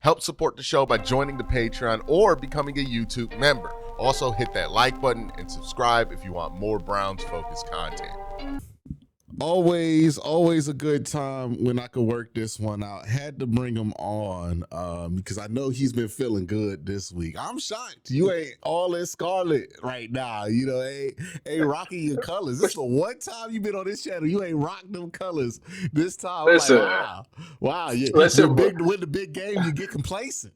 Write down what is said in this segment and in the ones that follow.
Help support the show by joining the Patreon or becoming a YouTube member. Also, hit that like button and subscribe if you want more Browns-focused content. Always a good time when I could work this one out. Had to bring him on because I know he's been feeling good this week. I'm shocked you ain't all in scarlet right now. You know, ain't rocking your colors. This is the one time you've been on this channel. You ain't rocked them colors this time. I'm Listen, like, wow. listen, You're big to win the big game. You get complacent.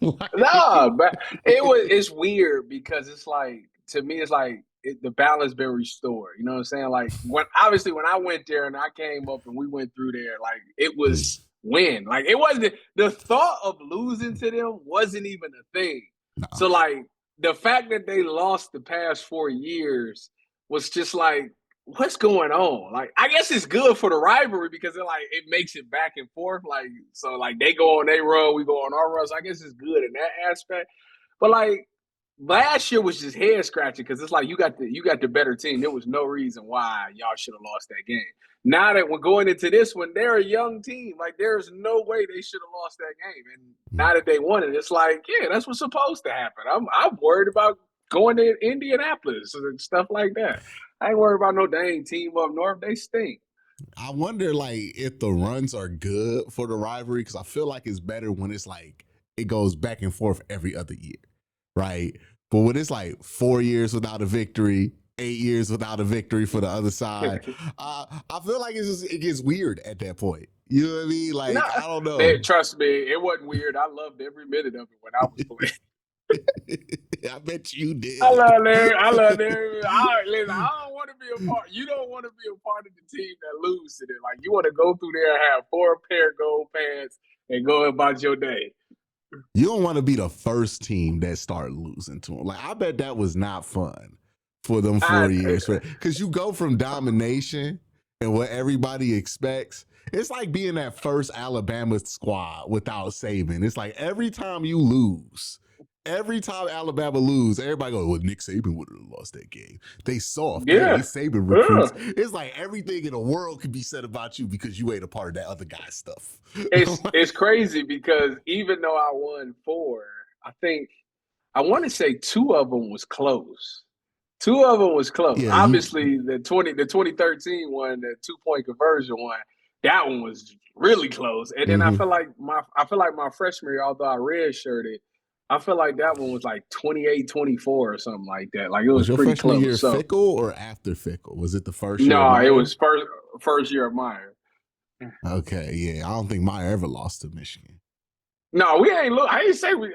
nah, but it's weird because it's like, to me, it's like the balance been restored. You know what I'm saying? Like when I went there and I came up and we went through there, like it was win. Like it wasn't the thought of losing to them wasn't even a thing. No. So like the fact that they lost the past 4 years was just like, what's going on? Like, I guess it's good for the rivalry because it makes it back and forth. Like, so like they go on their run, we go on our run. So I guess it's good in that aspect. But like last year was just head scratching because it's like you got the better team. There was no reason why y'all should have lost that game. Now that we're going into this one, they're a young team. Like there's no way they should have lost that game. And now that they won it, it's like, yeah, that's what's supposed to happen. I'm worried about going to Indianapolis and stuff like that. I ain't worried about no dang team up north. They stink. I wonder, like, if the runs are good for the rivalry, because I feel like it's better when it's like it goes back and forth every other year, right? But when it's like 4 years without a victory, 8 years without a victory for the other side, I feel like it gets weird at that point. You know what I mean? Like, I don't know. Man, trust me, it wasn't weird. I loved every minute of it when I was playing. I bet you did. I love it. Listen, I don't want to be a part. You don't want to be a part of the team that loses it. Like you want to go through there and have 4 pair of gold pants and go about your day. You don't want to be the first team that start losing to them. Like I bet that was not fun for them 4 years, because you go from domination and what everybody expects. It's like being that first Alabama squad without Saban. It's like every time you lose. Every time Alabama lose, everybody goes, well, Nick Saban would have lost that game. They soft. Yeah. They Saban recruits. Yeah. It's like everything in the world could be said about you because you ain't a part of that other guy's stuff. It's crazy because even though I won 4, I want to say 2 of them was close. 2 of them was close. Yeah, obviously, the 2013 one, the 2-point conversion one, that one was really close. And then I feel like my freshman year, although I redshirted, I feel like that one was like 28-24 or something like that. Like it was your pretty freshman close. year Fickle or after Fickle? Was it the first year? No, it was first year of Meyer. Okay, yeah. I don't think Meyer ever lost to Michigan. No, we ain't lose. I didn't say we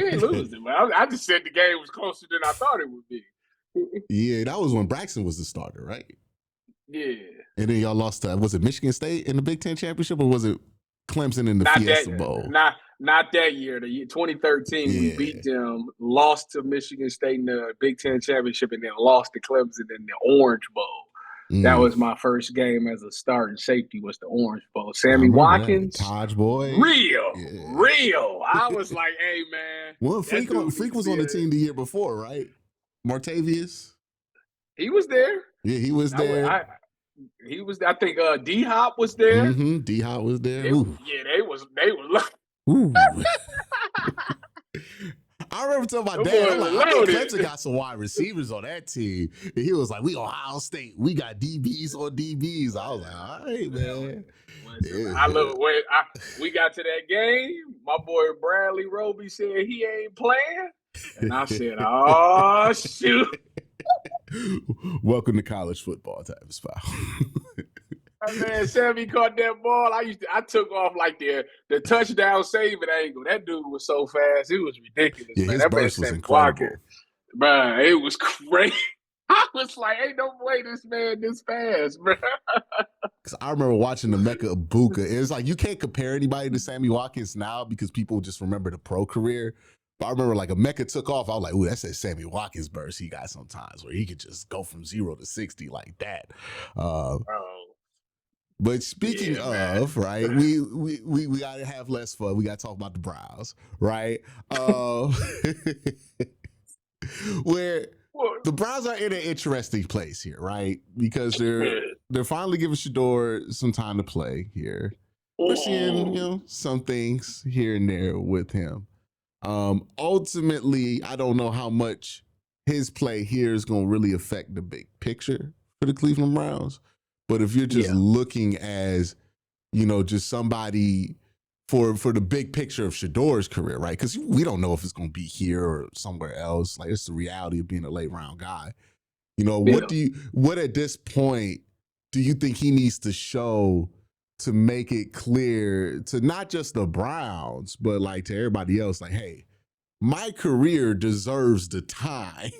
ain't losing, man. I just said the game was closer than I thought it would be. Yeah, that was when Braxton was the starter, right? Yeah. And then y'all lost to, was it Michigan State in the Big Ten championship, or was it Clemson in the Fiesta Bowl? Not that year. The year 2013, we beat them, lost to Michigan State in the Big Ten championship, and then lost to Clemson in the Orange Bowl. That was my first game as a starting safety, was the Orange Bowl. Sammy Watkins. Taj Boy. Real. I was like, hey, man. Well, Freak was on the team the year before, right? Martavius. He was there. Yeah, he was there. He was. I think D-Hop was there. D-Hop was there. They was. Ooh. I remember telling my dad, I'm like, I think Clemson got some wide receivers on that team. And he was like, we Ohio State. We got DBs on DBs. I was like, all right, man. I love it. When we got to that game, my boy Bradley Roby said he ain't playing. And I said, oh, shoot. Welcome to college football, Tyvis Powell. Man, Sammy caught that ball. I took off like the touchdown saving angle. That dude was so fast. It was ridiculous. Yeah, man. his That burst was incredible. Man, it was crazy. I was like, ain't no way this man this fast, bro. Because I remember watching the Mecca Ibuka. It's like you can't compare anybody to Sammy Watkins now because people just remember the pro career. But I remember like a Mecca took off. I was like, ooh, that's that Sammy Watkins burst he got sometimes where he could just go from 0 to 60 like that. But speaking of, right, we gotta have less fun. We gotta talk about the Browns, right? Where the Browns are in an interesting place here, right? Because they're finally giving Shador some time to play here. we're seeing, some things here and there with him. Ultimately, I don't know how much his play here is going to really affect the big picture for the Cleveland Browns. But if you're just looking as, just somebody for the big picture of Shador's career, right? Because we don't know if it's going to be here or somewhere else. Like, it's the reality of being a late round guy. What at this point do you think he needs to show to make it clear to not just the Browns, but like to everybody else, like, hey, my career deserves the time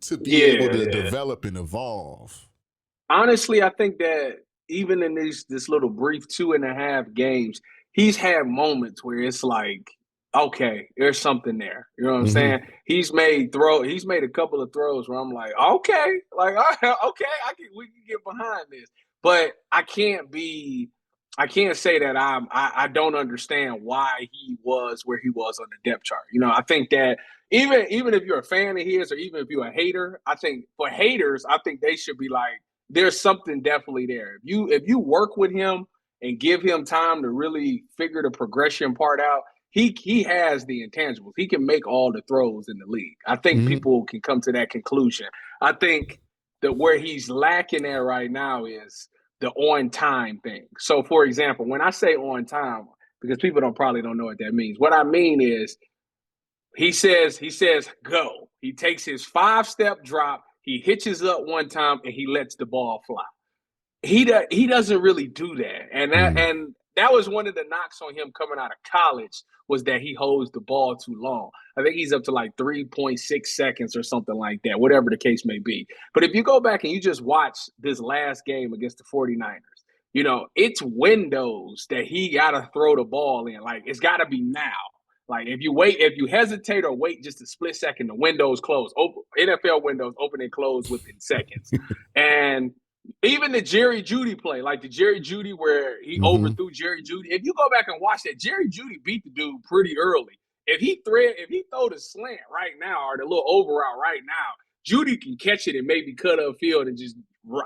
to be able to develop and evolve? Honestly, I think that even in this little brief 2.5 games, he's had moments where it's like, okay, there's something there. You know what I'm saying? He's made a couple of throws where I'm like, okay, like okay, we can get behind this. But I can't say that I don't understand why he was where he was on the depth chart. I think that even if you're a fan of his or even if you're a hater, I think for haters, I think they should be like, there's something definitely there. If you work with him and give him time to really figure the progression part out, he has the intangibles. He can make all the throws in the league. I think people can come to that conclusion. I think that where he's lacking at right now is the on time thing. So, for example, when I say on time, because people probably don't know what that means. What I mean is he says go. He takes his 5-step drop. He hitches up one time and he lets the ball fly. He doesn't really do that, and that was one of the knocks on him coming out of college was that he holds the ball too long. I think he's up to like 3.6 seconds or something like that, whatever the case may be. But if you go back and you just watch this last game against the 49ers, it's windows that he got to throw the ball in. Like, it's got to be now. Like, if you hesitate or wait just a split second, the windows close. NFL windows open and close within seconds. And even the Jerry Jeudy play, like the Jerry Jeudy where he overthrew Jerry Jeudy. If you go back and watch that, Jerry Jeudy beat the dude pretty early. If he throw the slant right now or the little over route right now, Jeudy can catch it and maybe cut upfield and just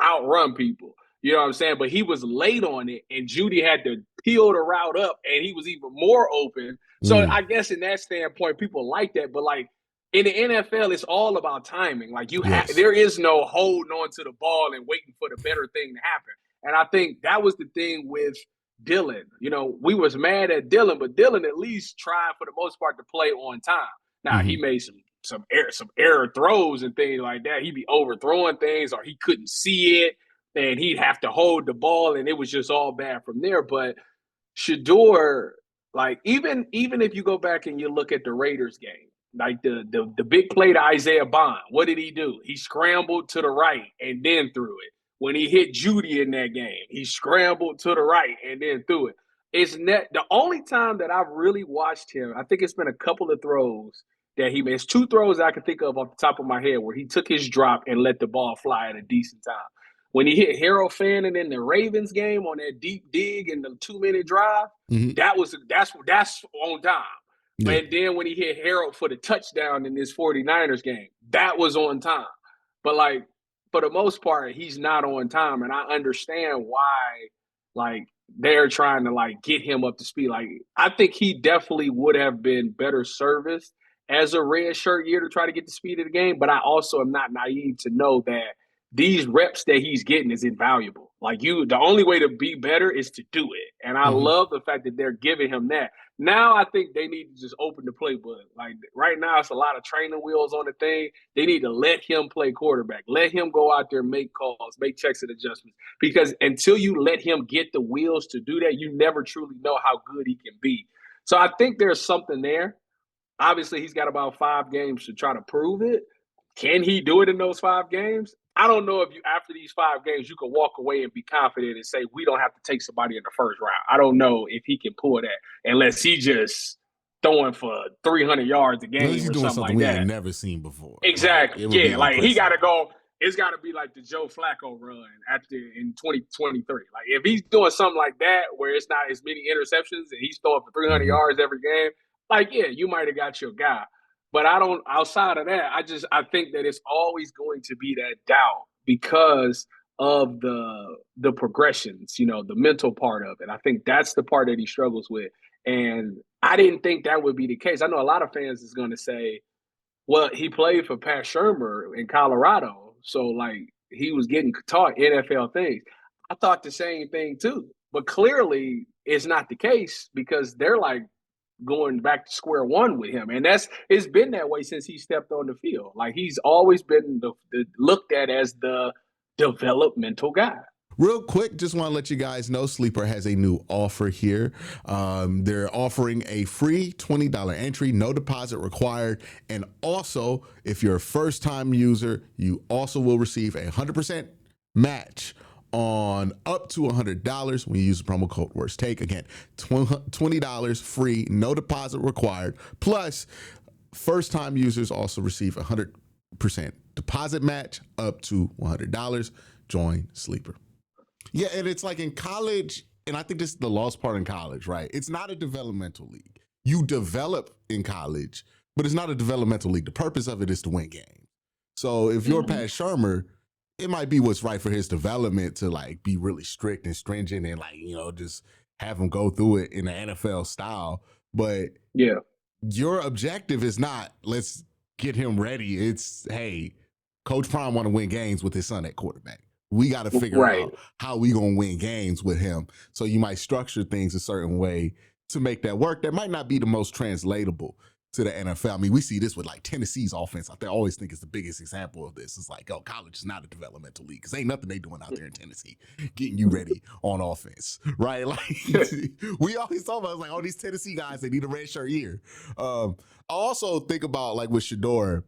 outrun people. You know what I'm saying? But he was late on it, and Jeudy had to peel the route up, and he was even more open. So I guess in that standpoint, people like that. But like in the NFL, it's all about timing. Like there is no holding on to the ball and waiting for the better thing to happen. And I think that was the thing with Dylan. We was mad at Dylan, but Dylan at least tried for the most part to play on time. Now he made some error throws and things like that. He'd be overthrowing things, or he couldn't see it, and he'd have to hold the ball, and it was just all bad from there. But Shador, like even if you go back and you look at the Raiders game, like the big play to Isaiah Bond, what did he do? He scrambled to the right and then threw it. When he hit Jeudy in that game, he scrambled to the right and then threw it. The only time that I've really watched him, I think it's been a couple of throws that he made. It's 2 throws I can think of off the top of my head where he took his drop and let the ball fly at a decent time. When he hit Harold Fannin in the Ravens game on that deep dig and the 2-minute drive, that's on time. Yeah. And then when he hit Harold for the touchdown in this 49ers game, that was on time. But like, for the most part, he's not on time. And I understand why, like, they're trying to like get him up to speed. Like, I think he definitely would have been better serviced as a red shirt year to try to get the speed of the game. But I also am not naive to know that these reps that he's getting is invaluable. Like, the only way to be better is to do it. And I love the fact that they're giving him that. Now I think they need to just open the playbook. Like, right now it's a lot of training wheels on the thing. They need to let him play quarterback. Let him go out there, make calls, make checks and adjustments. Because until you let him get the wheels to do that, you never truly know how good he can be. So I think there's something there. Obviously, he's got about 5 games to try to prove it. Can he do it in those 5 games? I don't know if after these 5 games, you can walk away and be confident and say, we don't have to take somebody in the first round. I don't know if he can pull that unless he just throwing for 300 yards a game or something like we that. ain't never seen before. Exactly. Yeah, like he got to go. It's got to be like the Joe Flacco run in 2023. Like, if he's doing something like that where it's not as many interceptions and he's throwing for 300 yards every game, like, yeah, you might have got your guy. But outside of that, I think that it's always going to be that doubt because of the progressions, the mental part of it. I think that's the part that he struggles with. And I didn't think that would be the case. I know a lot of fans is going to say, well, he played for Pat Shermer in Colorado, so like he was getting taught NFL things. I thought the same thing too, but clearly it's not the case because they're like going back to square one with him, and it's been that way since he stepped on the field. Like he's always been looked at as the developmental guy. Real quick, just want to let you guys know Sleeper has a new offer here. They're offering a free $20 entry, no deposit required. And also, if you're a first time user, you also will receive a 100% match on up to $100 when you use the promo code Worst Take. Again, $20 free, no deposit required. Plus, first time users also receive a 100% deposit match up to $100. Join Sleeper. Yeah, and it's like in college, and I think this is the lost part in college, right? It's not a developmental league. You develop in college, but it's not a developmental league. The purpose of it is to win games. So if you're Pat Shermer, it might be what's right for his development to like be really strict and stringent and like, just have him go through it in the NFL style. But yeah, your objective is not, let's get him ready. It's, hey, Coach Prime want to win games with his son at quarterback. We got to figure out how we going to win games with him. So you might structure things a certain way to make that work. That might not be the most translatable to the NFL. I mean, we see this with like Tennessee's offense. I always think it's the biggest example of this. It's like, college is not a developmental league because ain't nothing they doing out there in Tennessee getting you ready on offense, right? Like we always talk about like, these Tennessee guys, they need a redshirt year. I also think about like with Shador,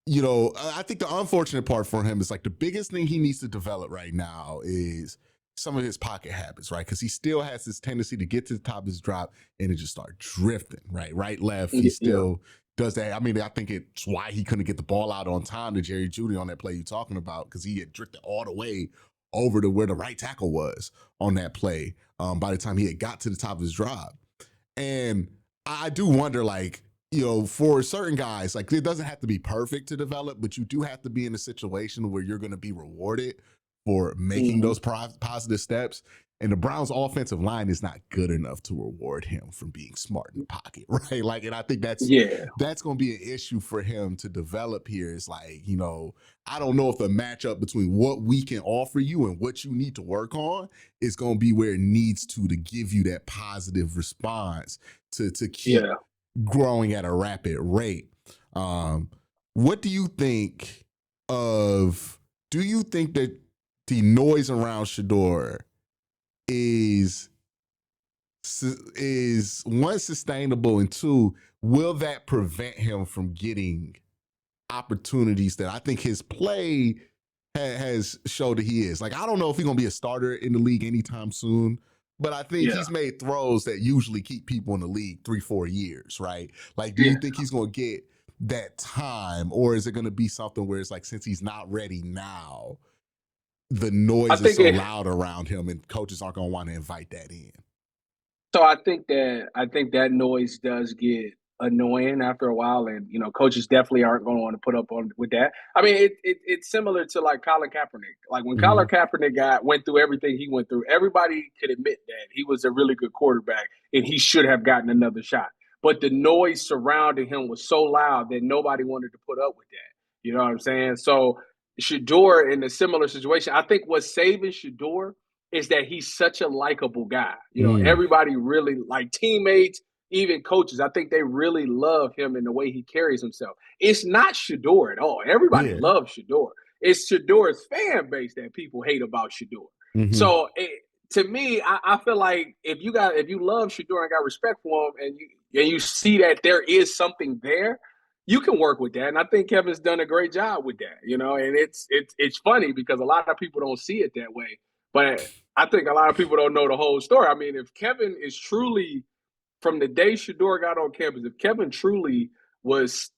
I think the unfortunate part for him is like the biggest thing he needs to develop right now is some of his pocket habits, right? Because he still has this tendency to get to the top of his drop and it just start drifting, right, left. He still does that. I mean, I think it's why he couldn't get the ball out on time to Jerry Jeudy on that play you're talking about, because he had drifted all the way over to where the right tackle was on that play by the time he had got to the top of his drop. And I do wonder, like, for certain guys, like it doesn't have to be perfect to develop, but you do have to be in a situation where you're going to be rewarded for making those positive steps. And the Browns' offensive line is not good enough to reward him from being smart in the pocket, right? Like, and I think that's going to be an issue for him to develop here. It's like, I don't know if the matchup between what we can offer you and what you need to work on is going to be where it needs to give you that positive response to keep growing at a rapid rate. What do you think do you think that the noise around Shador is one, sustainable, and two, will that prevent him from getting opportunities that I think his play has showed that he is? Like, I don't know if he's going to be a starter in the league anytime soon, but I think he's made throws that usually keep people in the league 3-4 years, right? Like, do you think he's going to get that time, or is it going to be something where it's like, since he's not ready now, the noise is so loud around him and coaches aren't going to want to invite that in? So I think that noise does get annoying after a while, and coaches definitely aren't going to want to put up with that. I mean, it's similar to like Colin Kaepernick. Like when Colin Kaepernick went through everything he went through, everybody could admit that he was a really good quarterback and he should have gotten another shot. But the noise surrounding him was so loud that nobody wanted to put up with that. You know what I'm saying? So Shador in a similar situation, I think what's saving Shador is that he's such a likable guy. Everybody really, like teammates, even coaches, I think they really love him and the way he carries himself. It's not Shador at all. Everybody loves Shador. It's Shador's fan base that people hate about Shador. So to me, I feel like if you love Shador and got respect for him, and you see that there is something there, you can work with that. And I think Kevin's done a great job with that. And it's funny because a lot of people don't see it that way. But I think a lot of people don't know the whole story. I mean, if Kevin is truly, from the day Shador got on campus, if Kevin truly was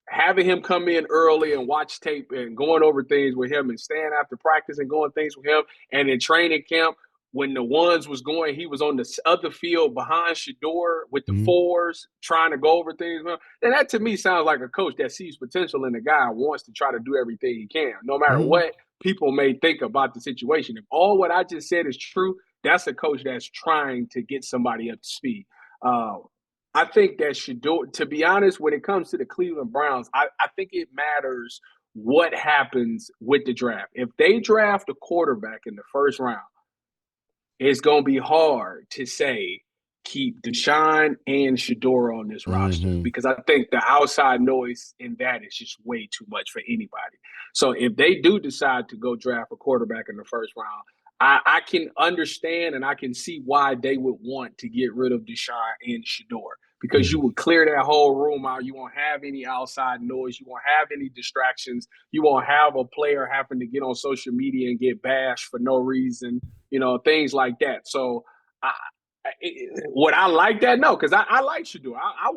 having him come in early and watch tape and going over things with him and staying after practice and going things with him, and in training camp, when the ones was going, he was on the other field behind Shador with the fours, trying to go over things with him. And that to me sounds like a coach that sees potential in the guy and wants to try to do everything he can, no matter what, people may think about the situation. If all what I just said is true, that's a coach that's trying to get somebody up to speed. I think that Shador, to be honest, when it comes to the Cleveland Browns, I think it matters what happens with the draft. If they draft a quarterback in the first round, it's going to be hard to say keep Deshaun and Shador on this roster because I think the outside noise in that is just way too much for anybody. So if they do decide to go draft a quarterback in the first round, I can understand and I can see why they would want to get rid of Deshaun and Shador because you would clear that whole room out. You won't have any outside noise. You won't have any distractions. You won't have a player having to get on social media and get bashed for no reason, things like that. So would I like that? No, because I like Shador. I'm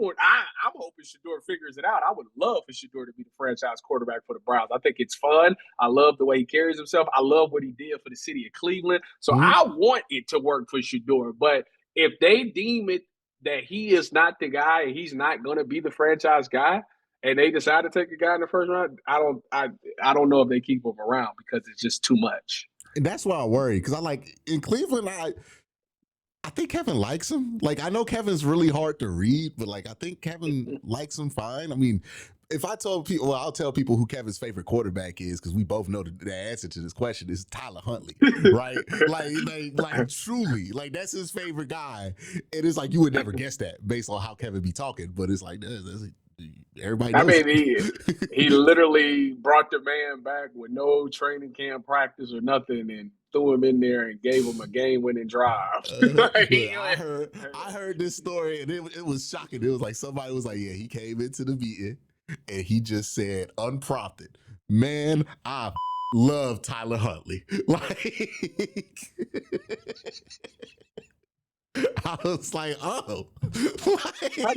hoping Shador figures it out. I would love for Shador to be the franchise quarterback for the Browns. I think it's fun. I love the way he carries himself. I love what he did for the city of Cleveland. So I want it to work for Shador. But if they deem it that he is not the guy and he's not going to be the franchise guy, and they decide to take a guy in the first round, I don't know if they keep him around because it's just too much. And that's why I worry because in Cleveland, I think Kevin likes him. Like, I know Kevin's really hard to read, but I think Kevin likes him fine. I mean, if I told people, I'll tell people who Kevin's favorite quarterback is because we both know the answer to this question is Tyler Huntley, right? like truly, that's his favorite guy. And it's you would never guess that based on how Kevin be talking, but it's everybody knows. I mean, he literally brought the man back with no training camp practice or nothing and threw him in there and gave him a game-winning drive. I heard this story and it was shocking. It was somebody was yeah, he came into the meeting and he just said unprompted, man, I love Tyler Huntley. I was oh. I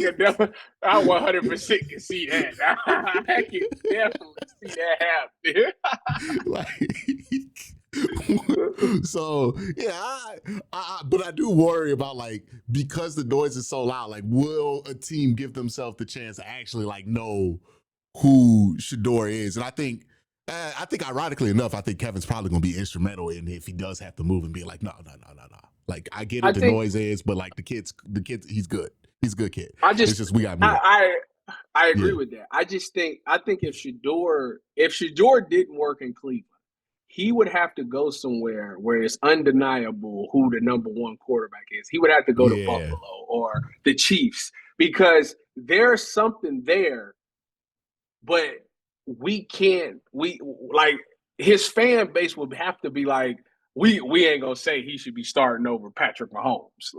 100% can see that. I can definitely see that happening. So yeah, but I do worry about because the noise is so loud, will a team give themselves the chance to actually know who Shador is? And I think ironically enough, I think Kevin's probably going to be instrumental in if he does have to move and be no. I get it, the noise is, but the kids, he's good. He's a good kid. It's just we got to move. I agree with that. I think if Shador didn't work in Cleveland, he would have to go somewhere where it's undeniable who the number one quarterback is. He would have to go to Buffalo or the Chiefs because there's something there, but his fan base would have to be we ain't gonna say he should be starting over Patrick Mahomes.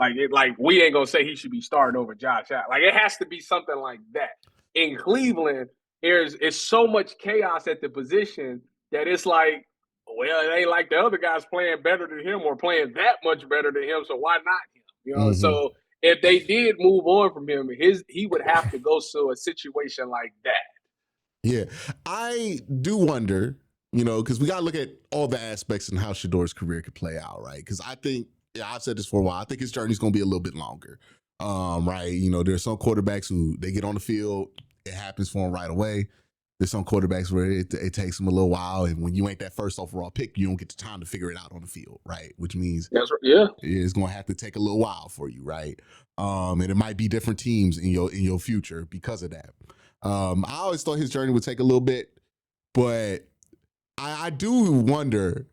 We ain't gonna say he should be starting over Josh Allen. It has to be something like that. In Cleveland, it's so much chaos at the position that it's well, it ain't the other guys playing better than him or playing that much better than him, so why not him? So if they did move on from him, he would have to go to a situation like that. Yeah, I do wonder, because we got to look at all the aspects and how Shador's career could play out, right? Because I think, I've said this for a while, I think his journey's going to be a little bit longer, right? There's some quarterbacks who they get on the field, it happens for them right away. There's some quarterbacks where it takes them a little while, and when you ain't that first overall pick, you don't get the time to figure it out on the field, right? Which means it's going to have to take a little while for you, right? And it might be different teams in your future because of that. I always thought his journey would take a little bit, but I do wonder,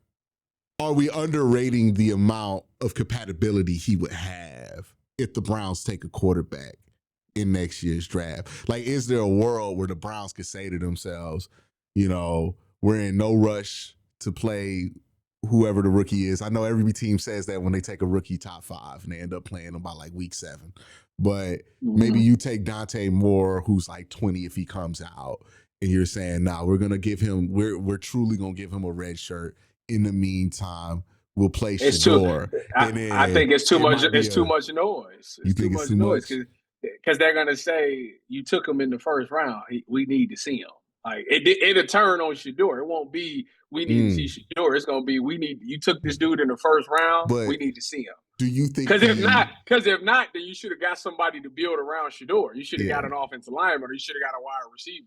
are we underrating the amount of compatibility he would have if the Browns take a quarterback in next year's draft? Is there a world where the Browns could say to themselves, we're in no rush to play whoever the rookie is? I know every team says that when they take a rookie top 5 and they end up playing them by week 7. But maybe you take Dante Moore, who's 20 if he comes out, and you're saying, we're going to give him, we're truly going to give him a red shirt. In the meantime, we'll play Shador. I think it's too much. It's too much noise. You think it's too much? Because they're going to say, you took him in the first round. We need to see him. It'll turn on Shador. It won't be, we need to see Shador. It's going to be, you took this dude in the first round. But we need to see him. Do you think? Because if not, then you should have got somebody to build around Shador. You should have got an offensive lineman, or you should have got a wide receiver.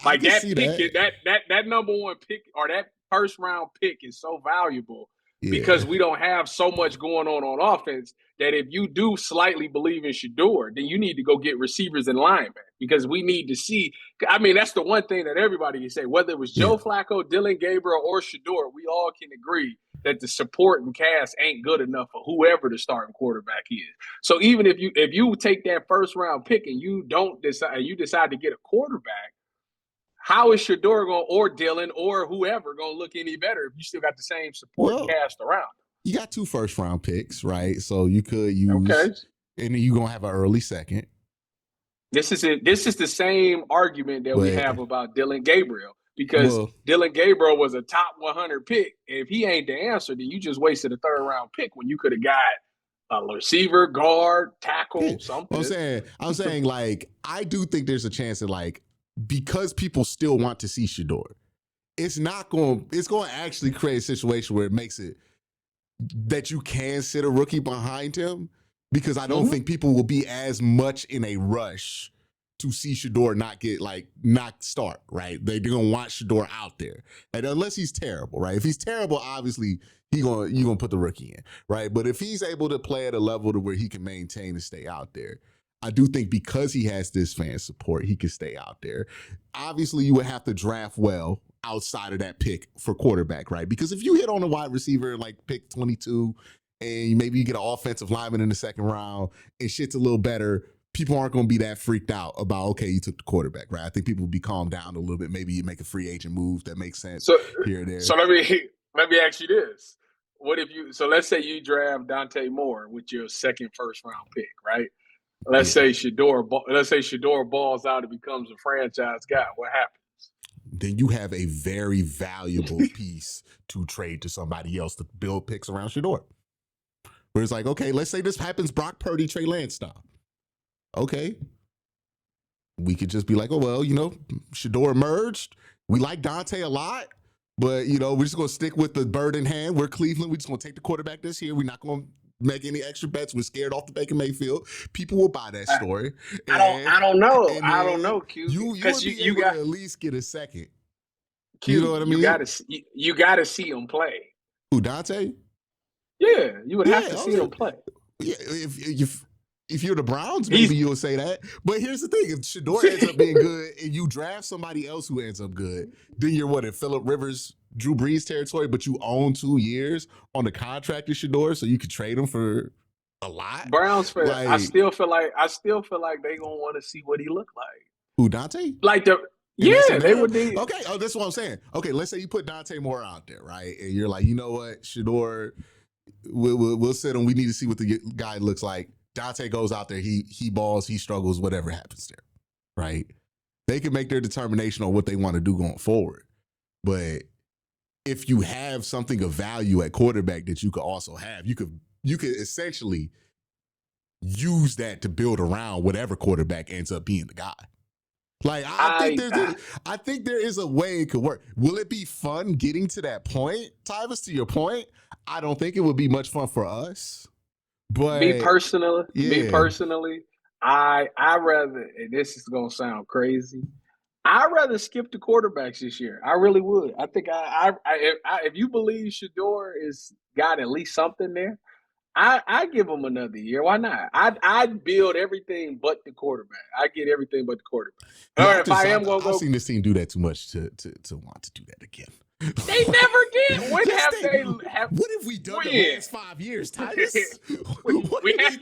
I that number one pick or that first round pick is so valuable Yeah. because we don't have so much going on offense that if you do slightly believe in Shador, then you need to go get receivers and linemen because we need to see. I mean, that's the one thing that everybody can say, whether it was Yeah. Joe Flacco, Dylan Gabriel, or Shador, we all can agree that the support and cast ain't good enough for whoever the starting quarterback is. So even if you take that first round pick and you decide to get a quarterback, how is Shador going or Dylan or whoever going to look any better if you still got the same support cast around? You got 2 first-round picks, right? So you could use, okay, and then you're gonna have an early second. This is it. This is the same argument that we have about Dylan Gabriel because Dylan Gabriel was a top 100 pick. If he ain't the answer, then you just wasted a 3rd-round pick when you could have got a receiver, guard, tackle, something. I'm saying, like, I do think there's a chance that, like, because people still want to see Shador, it's going to actually create a situation where it makes it that you can sit a rookie behind him, because I don't think people will be as much in a rush to see Shador not start, right? They're going to want Shador out there. And unless he's terrible, right? If he's terrible, obviously you're going to put the rookie in, right? But if he's able to play at a level to where he can maintain and stay out there, I do think because he has this fan support, he can stay out there. Obviously, you would have to draft well outside of that pick for quarterback, right? Because if you hit on a wide receiver like pick 22 and maybe you get an offensive lineman in the 2nd round and shit's a little better, people aren't going to be that freaked out about, okay, you took the quarterback, right? I think people will be calmed down a little bit. Maybe you make a free agent move that makes sense here or there. So let me ask you this. Let's say you draft Dante Moore with your 2nd first-round pick, right? Let's say Shador balls out and becomes a franchise guy. What happens? Then you have a very valuable piece to trade to somebody else to build picks around Shador. Where it's like, okay, let's say this happens Brock Purdy, Trey Lance style. Okay. We could just be like, oh, well, Shador emerged. We like Dante a lot, but, we're just going to stick with the bird in hand. We're Cleveland. We're just going to take the quarterback this year. We're not going to make any extra bets. We're scared off the Baker Mayfield. People will buy that story. I don't know. I don't know, Q. You got to at least get a second. Q, you know what I mean? You got to see him play. Who, Dante? Yeah, you would have to see him play. Yeah, if you're the Browns, maybe you'll say that. But here's the thing: if Shador ends up being good and you draft somebody else who ends up good, then you're in Phillip Rivers, Drew Brees territory, but you own 2 years on the contract of Shador, so you could trade him for a lot. Browns fans, I still feel like they gonna want to see what he looked like. Who, Dante? They would need. Okay, that's what I'm saying. Okay, let's say you put Dante Moore out there, right? And you're like, you know what, Shador, we'll sit him. We need to see what the guy looks like. Dante goes out there, he balls, he struggles, whatever happens there, right? They can make their determination on what they want to do going forward. But if you have something of value at quarterback that you could also have, you could essentially use that to build around whatever quarterback ends up being the guy. Like, I think there is a way it could work. Will it be fun getting to that point, Tyvis, to your point? I don't think it would be much fun for us. But me personally, I rather, and this is gonna sound crazy, I'd rather skip the quarterbacks this year. I really would. I think if you believe Shador is got at least something there, I give him another year. Why not? I'd build everything but the quarterback. I get everything but the quarterback. I've seen this team do that too much to want to do that again. They never did. What have we done the last 5 years, Tyvis? What is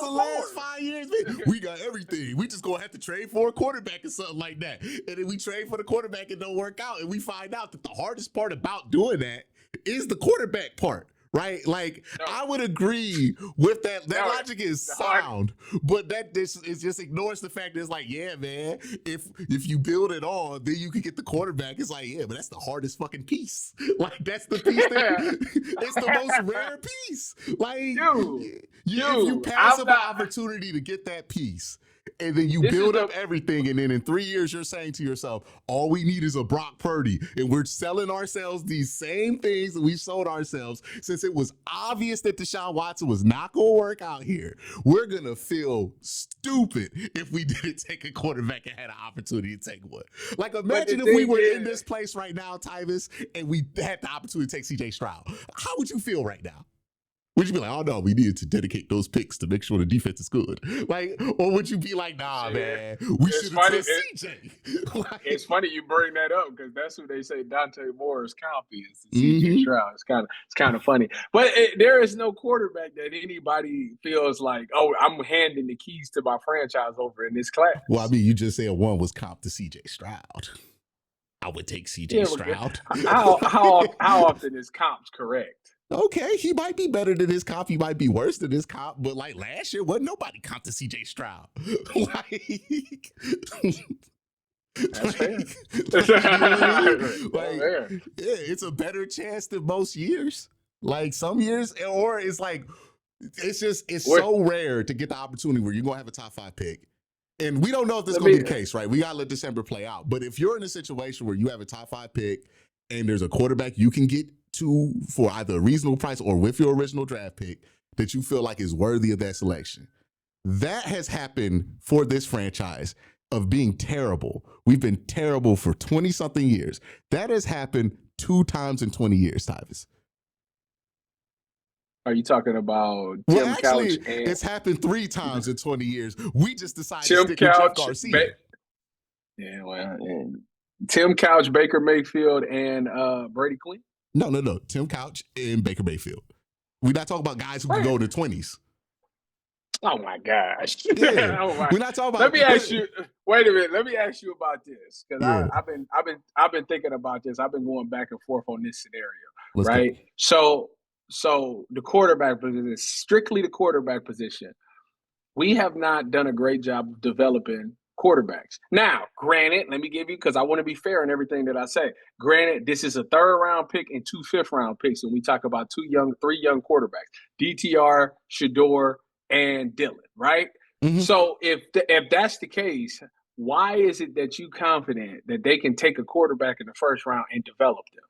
the last 5 years? We got everything. We just gonna have to trade for a quarterback or something like that. And then we trade for the quarterback and don't work out. And we find out that the hardest part about doing that is the quarterback part. Right? Like, I would agree with that. That logic is sound, but this just ignores the fact that it's like, yeah, man, if you build it on, then you can get the quarterback. It's like, yeah, but that's the hardest fucking piece. Like, that's the piece it's the most rare piece. Like, if you pass up an opportunity to get that piece, and then you build up everything, and then in 3 years you're saying to yourself, all we need is a Brock Purdy, and we're selling ourselves these same things that we've sold ourselves since since it was obvious that Deshaun Watson was not going to work out here, we're going to feel stupid if we didn't take a quarterback and had an opportunity to take one. Like, imagine if we were in this place right now, Tyvis, and we had the opportunity to take CJ Stroud. How would you feel right now? Would you be like, oh no, we needed to dedicate those picks to make sure the defense is good? Like, or would you be like, nah, man, we should have took CJ? Like, it's funny you bring that up because that's who they say Dante Moore's comp is. CJ Stroud. It's kind of funny, but there is no quarterback that anybody feels like, oh, I'm handing the keys to my franchise over in this class. Well, I mean, you just said one was comp to CJ Stroud. I would take CJ Stroud. How often is comps correct? Okay, he might be better than his comp. He might be worse than his comp. But like last year, wasn't nobody comp to CJ Stroud. That's fair. Yeah, it's a better chance than most years. Like some years, or it's like it's so rare to get the opportunity where you're gonna have a top 5 pick. And we don't know if this is going to be the case, right? We got to let December play out. But if you're in a situation where you have a top 5 pick and there's a quarterback you can get to for either a reasonable price or with your original draft pick that you feel like is worthy of that selection, that has happened for this franchise of being terrible. We've been terrible for 20-something years. That has happened 2 times in 20 years, Tyvis. Are you talking about Tim Couch? It's happened 3 times in 20 years. We just decided to stick with Jeff Garcia. Tim Couch, Baker Mayfield, and Brady Quinn? No. Tim Couch and Baker Mayfield. We're not talking about guys who can go in the 20s. Oh my gosh! Yeah. We're not talking about. Let me ask you. Wait a minute. Let me ask you about this because I've been thinking about this. I've been going back and forth on this scenario. Right. So the quarterback position is strictly the quarterback position. We have not done a great job of developing quarterbacks. Now, granted, let me give you, because I want to be fair in everything that I say. Granted, this is a 3rd round pick and 2 5th-round picks, and we talk about 3 young quarterbacks: DTR, Shador, and Dylan. Right. Mm-hmm. So if that's the case, why is it that you confident that they can take a quarterback in the 1st round and develop them?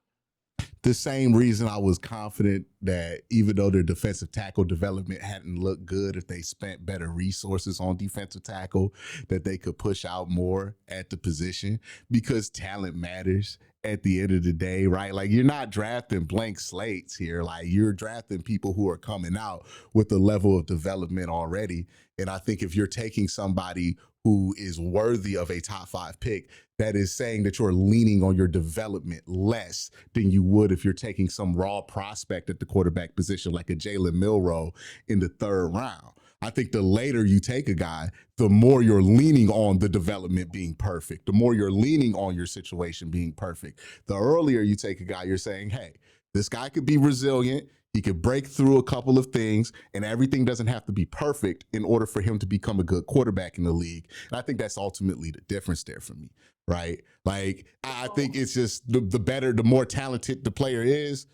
The same reason I was confident that even though their defensive tackle development hadn't looked good, if they spent better resources on defensive tackle, that they could push out more at the position, because talent matters at the end of the day, right? Like, you're not drafting blank slates here. Like, you're drafting people who are coming out with a level of development already. And I think if you're taking somebody who is worthy of a top 5 pick, that is saying that you're leaning on your development less than you would if you're taking some raw prospect at the quarterback position like a Jalen Milroe in the 3rd round. I think the later you take a guy, the more you're leaning on the development being perfect, the more you're leaning on your situation being perfect. The earlier you take a guy, you're saying, hey, this guy could be resilient. He could break through a couple of things, and everything doesn't have to be perfect in order for him to become a good quarterback in the league. And I think that's ultimately the difference there for me, right? Like, I think it's just the more talented the player is,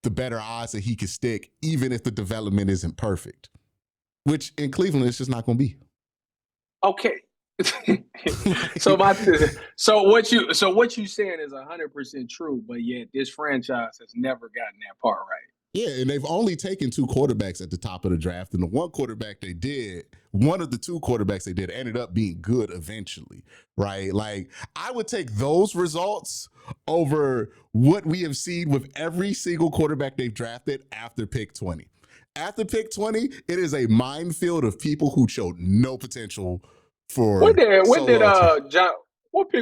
the better odds that he can stick, even if the development isn't perfect, which in Cleveland, it's just not going to be. Okay. So what you saying is 100% true, but yet this franchise has never gotten that part right. Yeah, and they've only taken 2 quarterbacks at the top of the draft, and the one of the 2 quarterbacks they did ended up being good eventually, right? Like, I would take those results over what we have seen with every single quarterback they've drafted after pick 20. After pick 20, it is a minefield of people who showed no potential for. What pick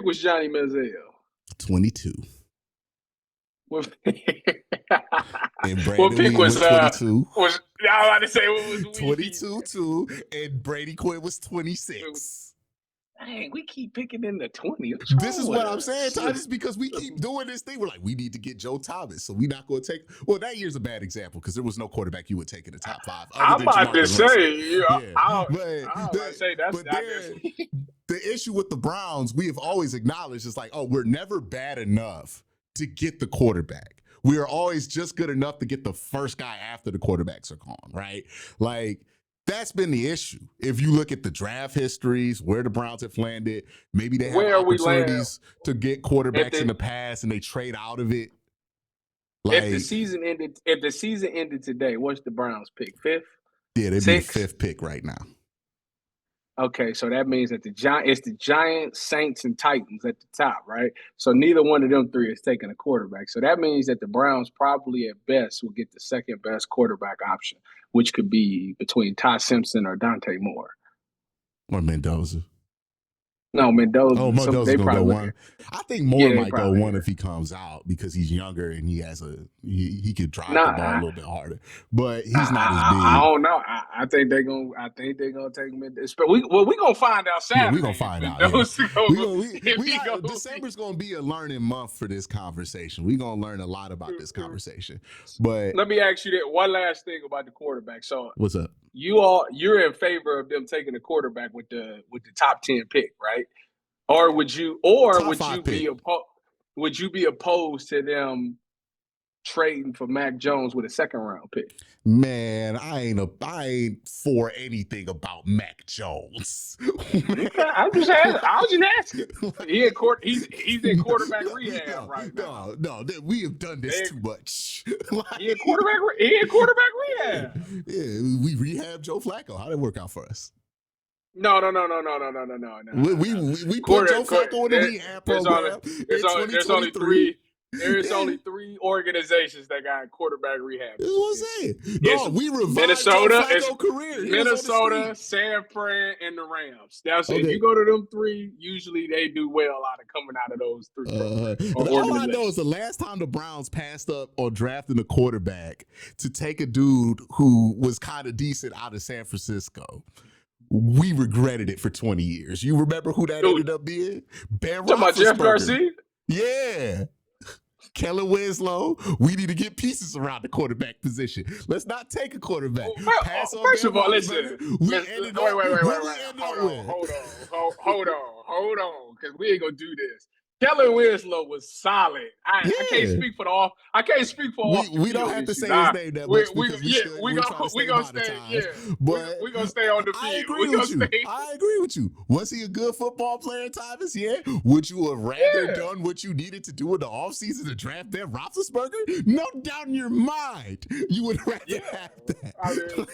was Johnny Manziel? 22. And what pick was 22? I was about to say, what was 22 too, and Brady Quinn was 26. Dang, we keep picking in the 20. This is what I'm saying, Tyvis, because we keep doing this thing. We're like, we need to get Joe Thomas, so we're not going to take. Well, that year's a bad example because there was no quarterback you would take in the top 5. I'm about to say, the issue with the Browns, we have always acknowledged, is like, oh, we're never bad enough to get the quarterback. We are always just good enough to get the first guy after the quarterbacks are gone, right? Like, that's been the issue. If you look at the draft histories, where the Browns have landed, maybe they have opportunities to get quarterbacks in the past and they trade out of it. If the Like, season ended today, what's the Browns pick? Fifth? yeah, they'd be the Sixth? 5th pick right now. Okay, so that means that it's the Giants, Saints, and Titans at the top, right? So neither one of them three is taking a quarterback. So that means that the Browns probably at best will get the second best quarterback option, which could be between Ty Simpson or Dante Moore. Or Mendoza. No, Mendoza. Oh, Mendoza's They gonna go probably one. I think Moore yeah, they might go probably one are. if he comes out because he's younger and he could drive the ball a Nah, little bit harder. But I, he's not as I big. don't know. I think they're gonna. I think they're gonna take him. We gonna find out Yeah, we Saturday gonna if find out. Yeah, Mendoza go. If we he got goes, December's gonna be a learning month for this conversation. We gonna learn a lot about this conversation. But let me ask you that one last thing about the quarterback. So what's up? you're in favor of them taking a quarterback with the top 10 pick, right? Or Top would you 5 be pick. opposed to them trading for Mac Jones with a second round pick? Man, I ain't for anything about Mac Jones. Okay, I was just asking. He's in quarterback rehab no, right now. we have done this too much. He in quarterback rehab. Yeah, we rehab Joe Flacco. How did it work out for us? No. We put Joe Flacco in the rehab There's only program there's in only there's only 2023. three there's Yeah, only three organizations that got quarterback rehab. that's what I'm saying. It's No, we revived Joe Minnesota, it's Flacco's career. He was on the Minnesota, street. San Fran, and the Rams. That's if Okay. you go to them three, usually they do well out of coming out of those three programs or All I know is organizations. the last time the Browns passed up on drafting a quarterback to take a dude who was kind of decent out of San Francisco, we regretted it for 20 years. You remember who that Dude, ended up being? Ben talking about Jeff Roethlisberger. Garcia? Yeah. Kellen Winslow, we need to get pieces around the quarterback position. Let's not take a quarterback. Pass on First Ben of all, Roethlisberger. listen. We Wait. ended up where we ended up with. Hold on, because we ain't gonna do this. Kellen Winslow was solid. I can't Yeah. speak for I can't speak for off the We don't field have to issues. say his name that much because we're trying to We stay gonna stay. Yeah, monetized. But we gonna stay on the I field. agree We gonna with you. stay. I agree with you. Was he a good football player, Tyvis? Yeah. Would you have rather Yeah. done what you needed to do in the offseason to draft Ben Roethlisberger? No doubt in your mind, you would rather have that. I mean,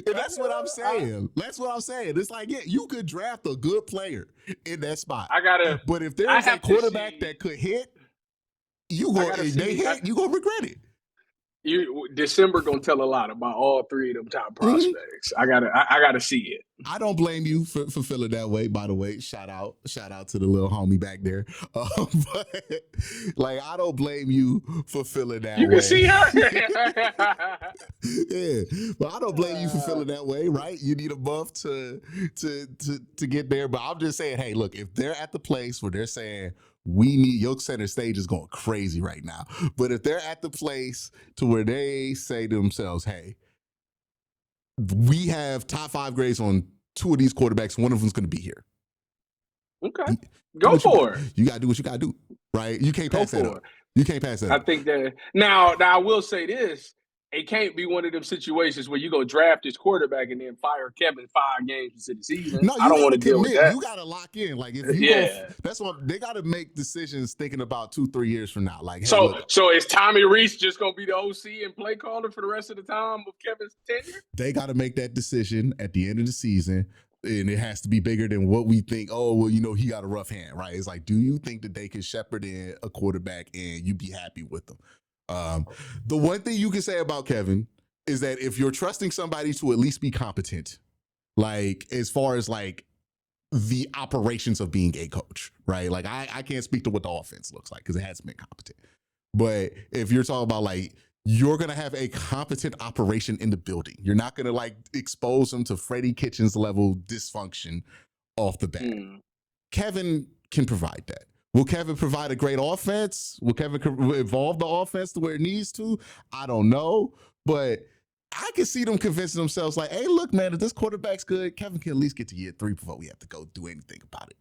And that's what I'm saying. That's what I'm saying. It's like, yeah, you could draft a good player in that spot. But if there's a quarterback that could hit, you gonna regret it. December gonna tell a lot about all three of them top prospects. I gotta see it. I don't blame you for feeling that way. By the way, shout out to the little homie back there. But like, I don't blame you for feeling that way. You can see her. Yeah, but I don't blame you for feeling that way, right? You need a month to get there. But I'm just saying, hey, look, if they're at the place where they're saying we need your center stage is going crazy right now, but if they're at the place to where they say to themselves, hey, we have top 5 grades on 2 of these quarterbacks. One of them's going to be here. Okay, go for it. You got to do what you got to do, right? You can't pass that up. You can't pass that up. I think that now I will say this. It can't be one of them situations where you go draft this quarterback and then fire Kevin 5 games into the season. No, I don't want to deal with that. You got to lock in. Like if you go, that's what they got to make decisions thinking about 2-3 years from now. Like, hey, so is Tommy Reese just gonna be the OC and play caller for the rest of the time of Kevin's tenure? They got to make that decision at the end of the season. And it has to be bigger than what we think. Oh, well, he got a rough hand, right? It's like, do you think that they can shepherd in a quarterback and you be happy with them? The one thing you can say about Kevin is that if you're trusting somebody to at least be competent, like as far as like the operations of being a coach, right? Like I can't speak to what the offense looks like because it hasn't been competent. But if you're talking about like, you're going to have a competent operation in the building. You're not going to like expose them to Freddie Kitchens level dysfunction off the bat. Kevin can provide that. Will Kevin provide a great offense? Will Kevin evolve the offense to where it needs to? I don't know. But I can see them convincing themselves like, hey, look, man, if this quarterback's good, Kevin can at least get to year 3 before we have to go do anything about it.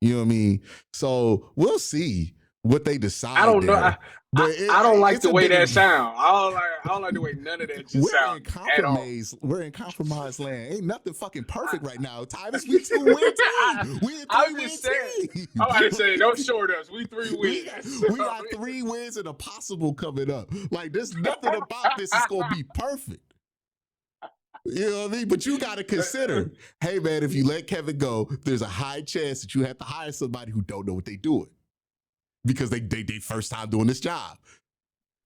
You know what I mean? So we'll see. what they I decide don't know. there. But I don't like it's the a way bigger. that sound. I don't like the way none of that just We're in sound at all. compromise. We're in compromise land. Ain't nothing fucking perfect right now. Tyvis, we 2-win team. We a I'm 3-win just saying. team. I'm about to say, don't short us. We 3 we wins. got we got 3 wins and a possible coming up. Like, there's nothing about this is gonna be perfect. You know what I mean? But you got to consider, hey man, if you let Kevin go, there's a high chance that you have to hire somebody who don't know what they're doing because they first time doing this job.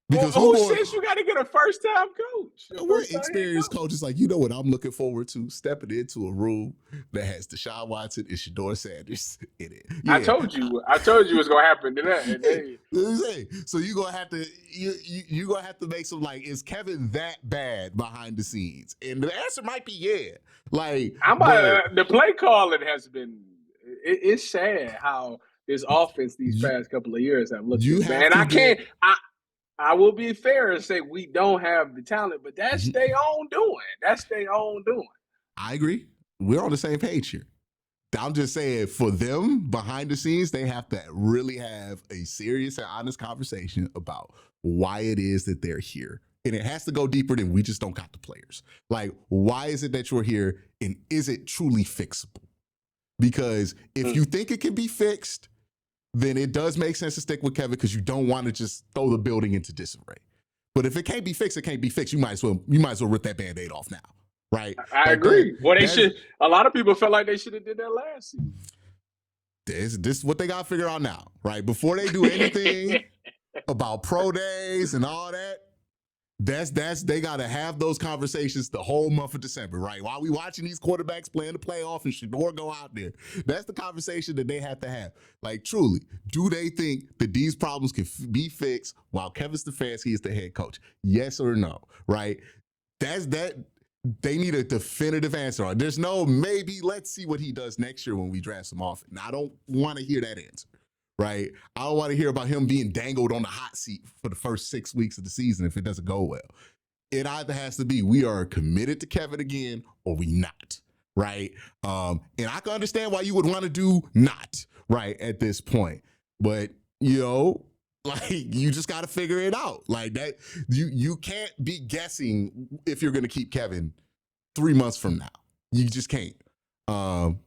Because who says you got to get a first time coach? We're experienced coaches like, you know what I'm looking forward to? Stepping into a room that has Deshaun Watson and Shador Sanders in it. Yeah. I told you it was gonna happen to that. So you're gonna have to you gonna have to make some, like, is Kevin that bad behind the scenes? And the answer might be yeah. Like, the play calling has been it's sad how this offense these past couple of years have looked at, man. I will be fair and say we don't have the talent, but that's their own doing. That's their own doing. I agree. We're on the same page here. I'm just saying, for them behind the scenes, they have to really have a serious and honest conversation about why it is that they're here. And it has to go deeper than we just don't got the players. Like, why is it that you're here, and is it truly fixable? Because if you think it can be fixed, then it does make sense to stick with Kevin because you don't want to just throw the building into disarray. But if it can't be fixed, it can't be fixed. You might as well rip that Band-Aid off now, right? I agree. Well, they should. A lot of people felt like they should have did that last season. This is what they got to figure out now, right? Before they do anything about pro days and all that, they got to have those conversations the whole month of December, right? While we watching these quarterbacks playing the playoff and Shador go out there, that's the conversation that they have to have. Like, truly, do they think that these problems can be fixed while Kevin Stefanski is the head coach? Yes or no, right? They need a definitive answer on. There's no maybe, let's see what he does next year when we draft him off. And I don't want to hear that answer. Right? I don't want to hear about him being dangled on the hot seat for the first 6 weeks of the season if it doesn't go well. It either has to be we are committed to Kevin again or we not, right? And I can understand why you would want to do not, right, at this point. But, like, you just got to figure it out. Like, that you can't be guessing if you're going to keep Kevin 3 months from now. You just can't.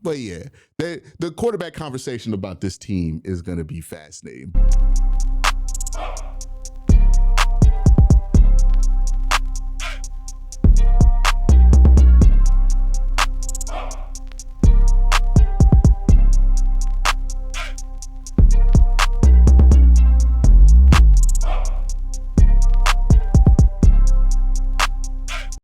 But yeah, the quarterback conversation about this team is going to be fascinating.